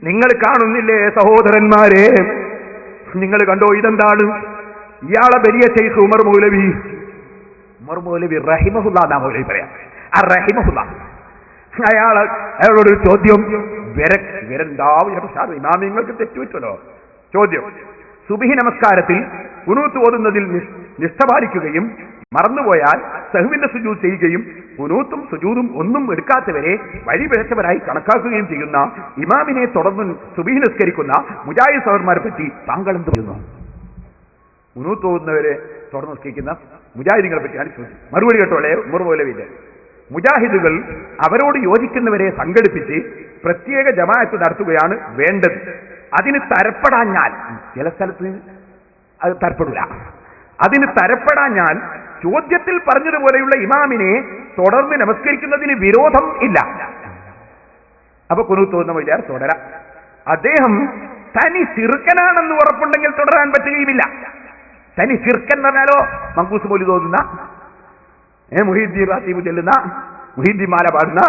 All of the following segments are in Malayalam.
നിങ്ങൾ കാണുന്നില്ലേ സഹോദരന്മാരെ, നിങ്ങൾ കണ്ടോ ഇതെന്താണ്? ഇയാളെ വലിയ ശൈഖ് ഉമർ മൗലവി റഹിമഹുല്ലാ എന്നാ മൗലവി പറയാം, റഹിമഹുല്ലാ. അയാളോടൊരു ചോദ്യം, ഇമാമിങ്ങൾക്ക് തെറ്റുവച്ചല്ലോ. ചോദ്യം: സുബ്ഹി നമസ്കാരത്തിൽ ഖുനൂത്ത് ഓതുന്നതിൽ നിഷ്ഠ പാലിക്കുകയും മറന്നുപോയാൽ സഹ്വിന്റെ സുജൂദ് ചെയ്യുകയും ഖുനൂത്തും സുജൂദും ഒന്നും എടുക്കാത്തവരെ വഴിപിഴച്ചവരായി കണക്കാക്കുകയും ചെയ്യുന്ന ഇമാമിനെ തുടർന്ന് സുബ്ഹി നിസ്കരിക്കുന്ന മുജാഹിദ് സഹോദരന്മാരെ പറ്റി താങ്കൾ എന്ത് പറയുന്നു? ഖുനൂത്ത് ഓതുന്നവരെ തുടർന്ന് നിസ്കരിക്കുന്ന മുജാഹിദുകളെ പറ്റിയാണ് ചോദ്യം. മറുപടി കേട്ടോളെ ഉമർ മൗലവിന്റെ: മുജാഹിദുകൾ അവരോട് യോജിക്കുന്നവരെ സംഘടിപ്പിച്ച് പ്രത്യേക ജമാഅത്ത് നടത്തുകയാണ് വേണ്ടത്. അതിന് തരപ്പെടാഞ്ഞാൽ, ചില സ്ഥലത്ത് അത് തരപ്പെടില്ല, അതിന് തരപ്പെടാഞ്ഞാൽ ചോദ്യത്തിൽ പറഞ്ഞതുപോലെയുള്ള ഇമാമിനെ തുടർന്ന് നമസ്കരിക്കുന്നതിന് വിരോധം ഇല്ല. അപ്പൊ ഖുനൂത്ത് ഓതുന്ന വിചാരം തുടരാം. അദ്ദേഹം തനി ശിർക്കനാണെന്ന് ഉറപ്പുണ്ടെങ്കിൽ തുടരാൻ പറ്റുകയുമില്ല. തനി ശിർക്കൻ എന്ന് പറഞ്ഞാലോ, മങ്കൂസ് മൗലിദ് ഓതുന്ന, മുഹീദ്ദീൻ റാത്തീബ് ചെല്ലുന്ന, മുഹീദ്ദീൻ മാല പാടുന്ന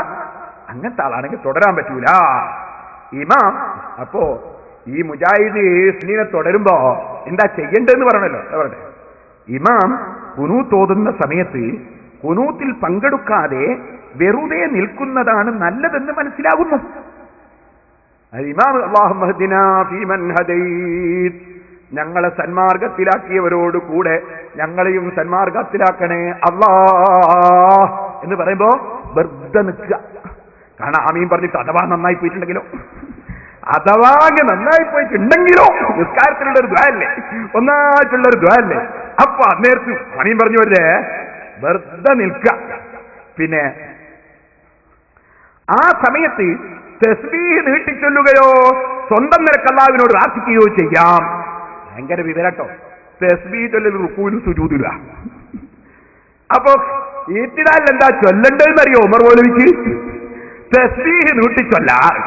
അങ്ങനത്തെ ആളാണെങ്കിൽ തുടരാൻ പറ്റൂല. ഇമാം അപ്പോ ഈ മുജാഹിദ് സുന്നീനെ തുടരുമ്പോ എന്താ ചെയ്യേണ്ടതെന്ന് പറയണല്ലോ. പറയട്ടെ, ഇമാം ഖുനൂത്ത് ഓതുന്ന സമയത്ത് ഖുനൂത്തിൽ പങ്കെടുക്കാതെ വെറുതെ നിൽക്കുന്നതാണ് നല്ലതെന്ന് മനസ്സിലാകുന്നു. ഇമാം അല്ലാഹുമ്മ ഹ്ദിനാ ഫീമൻ ഹദൈത്, ഞങ്ങളെ സന്മാർഗത്തിലാക്കിയവരോട് കൂടെ ഞങ്ങളെയും സന്മാർഗത്തിലാക്കണേ അല്ലാഹ് എന്ന് പറയുമ്പോ വെറുതെ നിൽക്കുക. കാരണം ആമീൻ പറഞ്ഞിട്ട് അഥവാ നന്നായി പോയിട്ടുണ്ടെങ്കിലോ, അഥവാ നന്നായി പോയിട്ടുണ്ടെങ്കിലോ, നിസ്കാരത്തിലുള്ളൊരു ദ്വാല്ലേ, ഒന്നായിട്ടുള്ളൊരു ദ്വാല്ലേ, അപ്പൊ അന്നേരത്ത് ആമീൻ പറഞ്ഞു വരേ വെറുതെ നിൽക്കുക. പിന്നെ ആ സമയത്ത് തസ്ബീഹ് നീട്ടിച്ചൊല്ലുകയോ സ്വന്തം നിലക്ക് അല്ലാഹുവിനോട് പ്രാർത്ഥിക്കുകയോ ചെയ്യാം. ഭയങ്കര വിവരട്ടോ. തസ്ബീഹ് ചൊല്ലൽ റുക്കൂലും സുജൂദില്ല. അപ്പൊ ഈത്തിദാലിൽ എന്താ ചൊല്ലേണ്ടതെന്നറിയോ ഉമർ മൗലവിക്ക്? തസ്ബീഹ് നീട്ടിച്ചൊല്ലാൻ.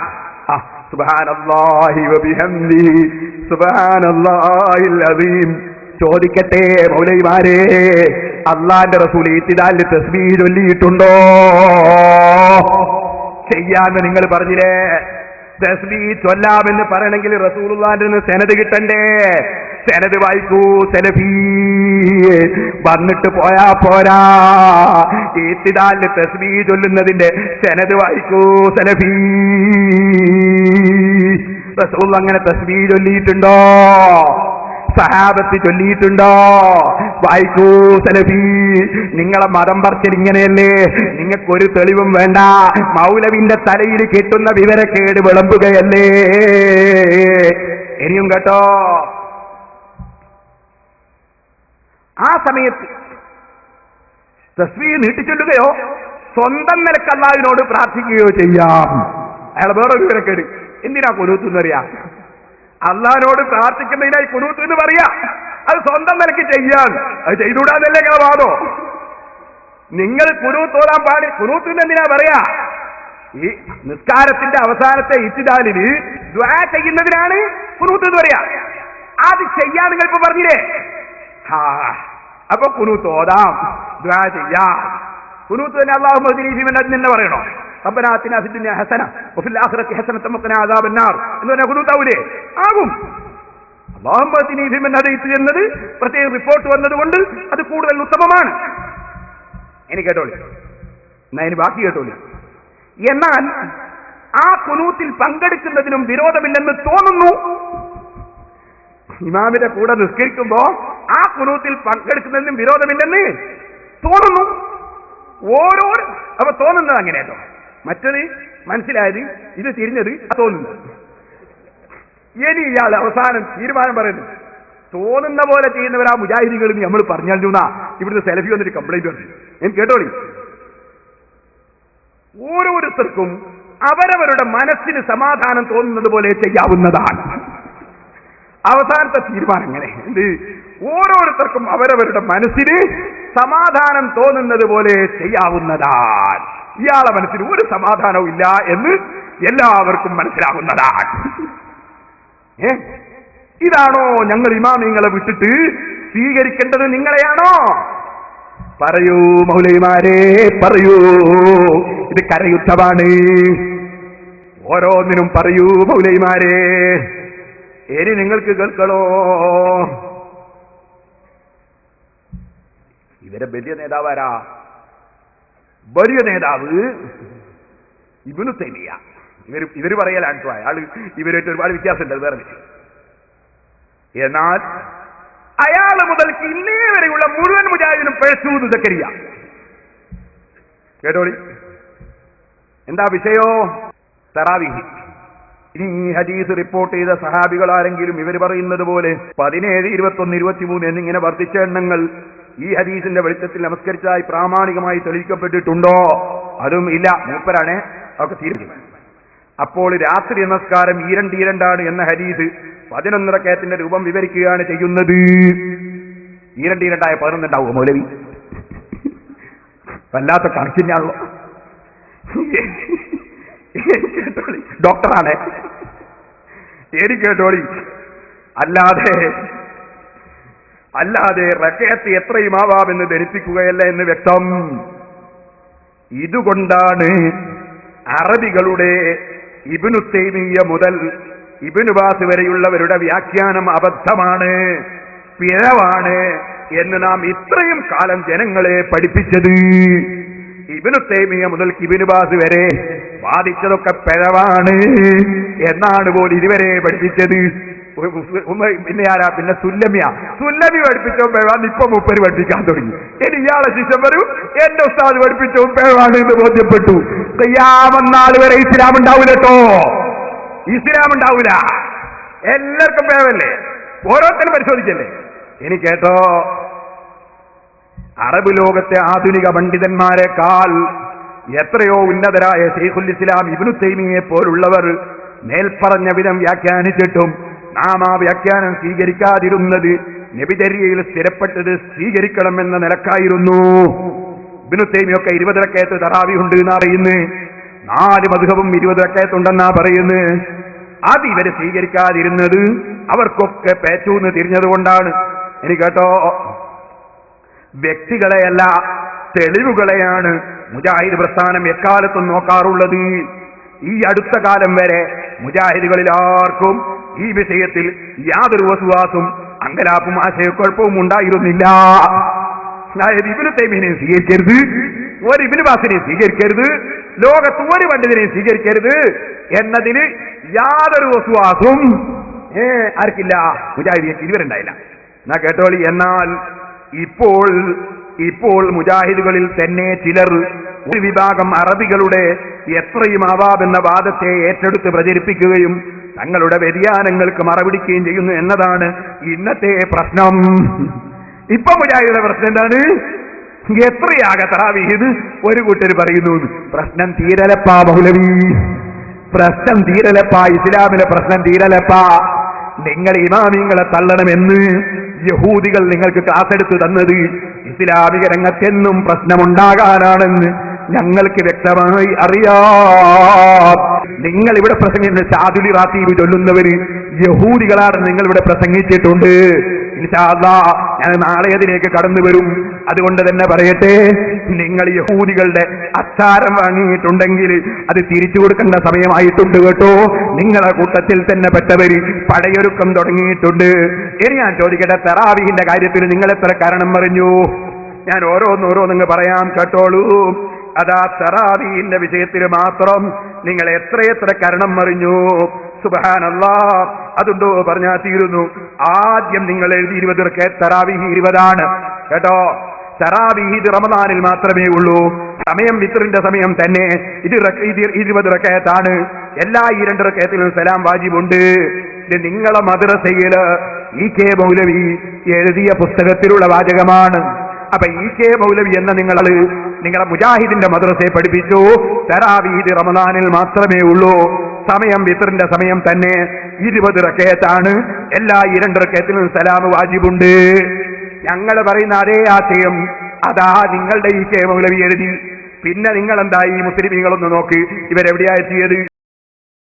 സുബ്ഹാനല്ലാഹി വബിഹംദിഹി സുബ്ഹാനല്ലാഹിൽ അസീം. ചോദിക്കട്ടെ മൗലവിമാരെ, അല്ലാഹുവിന്റെ റസൂൽ ഈത്തിദാലിൽ തസ്ബീഹ് ചൊല്ലിയിട്ടുണ്ടോ? ചെയ്യാന്ന് നിങ്ങൾ പറഞ്ഞില്ലേ. തസ്ബീഹ് ചൊല്ലാമെന്ന് പറയണമെങ്കിൽ റസൂലുള്ളാഹിന്റെ നിന്ന് സനദ് കിട്ടണ്ടേ? സനദ് വായിക്കൂ സലഫി. വന്നിട്ട് പോയാ പോരാ, ഈത്തിദാലിൽ തസ്ബീഹ് ചൊല്ലുന്നതിന്റെ സനദ് വായിക്കൂ സലഫി. റസൂലുള്ളാഹി അങ്ങനെ തസ്ബീഹ് ചൊല്ലിയിട്ടുണ്ടോ? സഹാബത്ത് ചൊല്ലിയിട്ടുണ്ടോ? വായിക്കൂ സലഫി. നിങ്ങളെ മതം പറച്ചിൽ ഇങ്ങനെയല്ലേ? നിങ്ങൾക്കൊരു തെളിവും വേണ്ട, മൗലവിന്റെ തലയിൽ കെട്ടുന്ന വിവരക്കേട് വിളമ്പുകയല്ലേ? ഇനിയും കേട്ടോ, ആ സമയത്ത് തസ്ബീഹ് നീട്ടിച്ചൊല്ലുകയോ സ്വന്തം നിലക്ക് അല്ലാഹുവിനോട് പ്രാർത്ഥിക്കുകയോ ചെയ്യാം. അയാളെ വേറെ വിവരക്കേട്. എന്തിനാ ഖുനൂത്ത് എന്ന് പറയാ? അള്ളാഹിനോട് പ്രാർത്ഥിക്കുന്നതിനായി ഖുനൂത്ത് എന്ന് പറയാ. അത് സ്വന്തം നിലയ്ക്ക് ചെയ്യാൻ, അത് ചെയ്തുകൂടാന്നല്ലേ നിങ്ങളെ വാദോ? നിങ്ങൾ ഖുനൂത്ത് ഓതാൻ പാടി, ഖുനൂത്ത് എന്തിനാ പറയാ? ഈ നിസ്കാരത്തിന്റെ അവസാനത്തെ ഇത്തിദാലിന് ദുആ ചെയ്യുന്നതിനാണ് ഖുനൂത്ത് എന്ന് പറയാ. അത് ചെയ്യാൻ നിങ്ങൾ ഇപ്പൊ പറഞ്ഞില്ലേ? അപ്പൊ ഖുനൂത്ത് ഓതാം, ദുആ ചെയ്യാം. ഖുനൂത്ത് തന്നെ അല്ലാഹുമ്മ ഹ്ദിനി ഫീമൻ ഹദൈത എന്ന് പറയണോ? റബ്ബനാ ആതിനാ ഫിദ്ദുനിയ ഹസന വഫിൽ ആഖിറതി ഹസനത വഖിനാ അദാബന്നാർ എന്ന് പറഞ്ഞാൽ ഖുനൂത്താവൂലേ? ആകും. അല്ലാഹുമ്മ ഹ്ദിനി ഫീമൻ ഹദൈത എന്നത് പ്രത്യേക റിപ്പോർട്ട് വന്നതുകൊണ്ട് അത് കൂടുതൽ ഉത്തമമാണ്. ഇനി കേട്ടോളി, എന്നാ ഇനി ബാക്കി കേട്ടോളി. എന്നാൽ ആ ഖുനൂത്തിൽ പങ്കെടുക്കുന്നതിനും വിരോധമില്ലെന്ന് തോന്നുന്നു. ഇമാമിന്റെ കൂടെ നിസ്കരിക്കുമ്പോ ആ ഖുനൂത്തിൽ പങ്കെടുക്കുന്നതിനും വിരോധമില്ലെന്ന് തോന്നുന്നു. ഓരോ അപ്പൊ തോന്നുന്നത് അങ്ങനെയല്ലോ. മറ്റത് മനസ്സിലായത്, ഇത് തിരിഞ്ഞത് തോന്നുന്നത്. ഇനി ഇയാൾ അവസാനം തീരുമാനം പറയുന്നു. തോന്നുന്ന പോലെ ചെയ്യുന്നവരാ മുജാഹിദുകൾ നമ്മൾ പറഞ്ഞാൽ ഇവിടുന്ന് സെലഫി വന്നിട്ട് കംപ്ലൈന്റ് വന്നു. എനിക്ക് കേട്ടോളി, ഓരോരുത്തർക്കും അവരവരുടെ മനസ്സിന് സമാധാനം തോന്നുന്നത് പോലെ ചെയ്യാവുന്നതാണ്. അവസാനത്തെ തീരുമാനം എങ്ങനെ? എന്ത്? ഓരോരുത്തർക്കും അവരവരുടെ മനസ്സിന് സമാധാനം തോന്നുന്നത് പോലെ ചെയ്യാവുന്നതാണ്. ഇയാളെ മനസ്സിന് ഒരു സമാധാനവും ഇല്ല എന്ന് എല്ലാവർക്കും മനസ്സിലാകുന്നതാണ്. ഇതാണോ ഞങ്ങൾ ഇമാമിങ്ങളെ വിട്ടിട്ട് സ്വീകരിക്കേണ്ടത്? നിങ്ങളെയാണോ? പറയൂ മൗലവിമാരെ, പറയൂ. ഇത് കരയുദ്ധമാണ്. ഓരോന്നിനും പറയൂ മൗലൈമാരെ. ഇനി നിങ്ങൾക്ക് കേൾക്കണോ? ഇവരെ വലിയ നേതാവാരാ? വലിയ നേതാവ് ഇബ്നു തൈമിയ്യ. ഇവര് പറയലാണ് അയാൾ ഇവരായിട്ട് ഒരുപാട് വ്യത്യാസമുണ്ട്, വേറെ വിഷയം. എന്നാൽ അയാൾ മുതൽക്ക് ഇന്നേ വരെയുള്ള മുഴുവൻ മുജാഹിദിനും പിഴച്ചു സക്കരിയ. കേട്ടോളി, എന്താ വിഷയോ? തറാവീഹ്. ഇനി ഈ ഹദീസ് റിപ്പോർട്ട് ചെയ്ത സഹാബികൾ ആരെങ്കിലും ഇവർ പറയുന്നത് പോലെ 17, 21, 23 എന്നിങ്ങനെ വർദ്ധിച്ച എണ്ണങ്ങൾ ഈ ഹദീസിന്റെ വെളിച്ചത്തിൽ നമസ്കരിച്ചതായി പ്രാമാണികമായി തെളിയിക്കപ്പെട്ടിട്ടുണ്ടോ? അതും ഇല്ല. മൂപ്പരാണ് ഒക്കെ തീരുമാനം. അപ്പോൾ രാത്രി നമസ്കാരം ഈരണ്ടീരണ്ടാണ് എന്ന ഹദീസ് 11 റക്അത്തിന്റെ രൂപം വിവരിക്കുകയാണ് ചെയ്യുന്നത്. ഈരണ്ടീരണ്ടായ 11 ഉണ്ടാവും മൗലവി? വല്ലാത്ത കണക്കിനാണല്ലോ. കേട്ടോളി, ഡോക്ടറാണ്. ശരി കേട്ടോളി. അല്ലാതെ റക്അത്ത് എത്രയും ആവാമെന്ന് ധരിപ്പിക്കുകയല്ല എന്ന് വ്യക്തം. ഇതുകൊണ്ടാണ് അറബികളുടെ ഇബ്നു തൈമിയ്യ മുതൽ ഇബ്നു ബാസ് വരെയുള്ളവരുടെ വ്യാഖ്യാനം അബദ്ധമാണ്, പിഴവാണ് എന്ന് നാം ഇത്രയും കാലം ജനങ്ങളെ പഠിപ്പിച്ചത്. ഇബ്നു തൈമിയ്യ മുതൽ ഇബ്നു ബാസ് വരെ വാദിച്ചതൊക്കെ പിഴവാണ് എന്നാണ് പോലും ഇതുവരെ പഠിപ്പിച്ചത്. പിന്നെ ആരാ? പിന്നെ സുല്ലമി പഠിപ്പിച്ചോ പിഴവാന്ന് ഇപ്പൊ മൂപ്പര് പഠിപ്പിക്കാൻ തുടങ്ങി. ഇനി ഇയാളെ ശിഷ്യം വരും, എന്റെ ഉസ്താദ് പഠിപ്പിച്ചോ പിഴവാണ് എന്ന് ബോധ്യപ്പെട്ടു. ഖിയാമത്ത് വരെ ഇസ്ലാം ഉണ്ടാവൂല കേട്ടോ, ഇസ്ലാം ഉണ്ടാവൂല. എല്ലാവർക്കും പിഴവല്ലേ, ഓരോരുത്തരും പരിശോധിക്കല്ലേ. ഇനി കേട്ടോ, അറബ് ലോകത്തെ ആധുനിക പണ്ഡിതന്മാരെക്കാൾ എത്രയോ ഉന്നതരായ ശൈഖുൽ ഇസ്ലാം ഇബ്നു തൈമിയ്യയെ പോലുള്ളവർ മേൽപ്പറഞ്ഞ വിധം വ്യാഖ്യാനിച്ചിട്ടും നാം ആ വ്യാഖ്യാനം സ്വീകരിക്കാതിരുന്നത് നബിചര്യയിൽ സ്ഥിരപ്പെട്ടത് സ്വീകരിക്കണമെന്ന നിലക്കായിരുന്നു. ഇബ്നു തൈമിയ്യൊക്കെ 20 റക്അത്ത് തറാവീഹ് ഉണ്ട് എന്ന് അറിയുന്നു. 4 മദ്ഹബും 20 റക്അത്ത് ഉണ്ടെന്നാ പറയുന്നത്. അത് ഇവര് സ്വീകരിക്കാതിരുന്നത് അവർക്കൊക്കെ പേച്ചൂന്ന് തിരിഞ്ഞതുകൊണ്ടാണ്. ഇനി കേട്ടോ, വ്യക്തികളെയല്ല തെളിവുകളെയാണ് മുജാഹിദ് പ്രസ്ഥാനം എക്കാലത്തും നോക്കാറുള്ളത്. ഈ അടുത്ത കാലം വരെ മുജാഹിദുകളിൽ ആർക്കും ഈ വിഷയത്തിൽ യാതൊരു വസ്വാസും അങ്കലാപ്പും ആശയക്കുഴപ്പവും ഉണ്ടായിരുന്നില്ല. അതായത് ഇബ്നു തൈമിയ്യനെ സ്വീകരിക്കരുത്, ഒരു ഇബ്നു ബാസിനെ സ്വീകരിക്കരുത്, ലോകത്ത് ഒരു പണ്ഡിതനെ സ്വീകരിക്കരുത് എന്നതിന് യാതൊരു വസ്വാസും ആർക്കില്ല, മുജാഹിദിന് ഇതുവരുണ്ടായില്ല. എന്നാ കേട്ടോളി. എന്നാൽ ഇപ്പോൾ മുജാഹിദുകളിൽ തന്നെ ചിലർ, ഒരു വിഭാഗം അറബികളുടെ എത്രയും ആവാമെന്ന വാദത്തെ ഏറ്റെടുത്ത് പ്രചരിപ്പിക്കുകയും തങ്ങളുടെ വ്യതിയാനങ്ങൾക്ക് മറപിടിക്കുകയും ചെയ്യുന്നു എന്നതാണ് ഇന്നത്തെ പ്രശ്നം. ഇപ്പൊ മുജാഹിദിന്റെ പ്രശ്നം എന്താണ്? എത്രയാകെ തറാവീഹ് ഒരു കൂട്ടർ പറയുന്നു. പ്രശ്നം തീരലപ്പാ മൗലവി, പ്രശ്നം തീരലപ്പാ, ഇസ്ലാമിലെ പ്രശ്നം തീരലപ്പാ. നിങ്ങൾ ഇമാമിങ്ങളെ തള്ളണമെന്ന് യഹൂദികൾ നിങ്ങൾക്ക് ക്ലാസ് എടുത്തു തന്നത് ഇസ്ലാമിക രംഗത്തെന്നും പ്രശ്നമുണ്ടാകാനാണെന്ന് ഞങ്ങൾക്ക് വ്യക്തമായി അറിയാം. നിങ്ങൾ ഇവിടെ പ്രസംഗിക്കുന്ന ചാദുലി റാത്തീബ് ചൊല്ലുന്നവര് യഹൂദികളാണെന്ന് നിങ്ങൾ ഇവിടെ പ്രസംഗിച്ചിട്ടുണ്ട്. ഇൻഷാ അല്ലാഹ് ഞാൻ നാളെ അതിലേക്ക് കടന്നു വരും. അതുകൊണ്ട് തന്നെ പറയട്ടെ, നിങ്ങൾ യഹൂദികളുടെ അച്ചാരം വാങ്ങിയിട്ടുണ്ടെങ്കിൽ അത് തിരിച്ചു കൊടുക്കേണ്ട സമയമായിട്ടുണ്ട് കേട്ടോ. നിങ്ങളെ കൂട്ടത്തിൽ തന്നെ പെട്ടവര് പടയൊരുക്കം തുടങ്ങിയിട്ടുണ്ട്. ഇനി ഞാൻ ചോദിക്കട്ടെ, തറാവീഹിന്റെ കാര്യത്തിൽ നിങ്ങൾ എത്ര കാരണം പറഞ്ഞു? ഞാൻ ഓരോന്നോരോന്നങ്ങ് പറയാം, കേട്ടോളൂ. അതാ തറാവീഹിന്റെ വിഷയത്തിൽ മാത്രം നിങ്ങൾ എത്രയെത്ര കരണം മറിഞ്ഞു. സുബ്ഹാനല്ലാഹ്, അതുണ്ടോ പറഞ്ഞാൽ തീരുന്നു. ആദ്യം നിങ്ങൾ എഴുതി 20 റക്അത്ത്, തറാവീഹ് 20 കേട്ടോ. തറാവീഹ് ഇത് റമദാനിൽ മാത്രമേ ഉള്ളൂ. സമയം വിത്റിന്റെ സമയം തന്നെ. ഇത് 20 റക്അത്താണ്. എല്ലാ 2 റക്അത്തിലും സലാം വാജിബുണ്ട്. ഇത് നിങ്ങളെ മദ്രസയിൽ ഇ.കെ. മൗലവി എഴുതിയ പുസ്തകത്തിലുള്ള വാചകമാണ്. അപ്പൊ ഇ.കെ. മൗലവി എന്ന നിങ്ങളെ മുജാഹിദിന്റെ മദ്രസയെ പഠിപ്പിച്ചു തറാവീഹ് റമദാനിൽ മാത്രമേ ഉള്ളൂ. സമയം വിത്റിന്റെ സമയം തന്നെ 20 റക്അത്താണ്. എല്ലാ 2 റക്അത്തിലും സലാം വാജിബുണ്ട്. ഞങ്ങൾ പറയുന്ന അതേ ആശയം അതാ നിങ്ങളുടെ ഇ.കെ. മൗലവി എഴുതി. പിന്നെ നിങ്ങൾ എന്താ ഈ മുസ്ലിമീങ്ങളൊന്ന് നോക്ക്, ഇവരെവിടെയാ എത്തിയത്?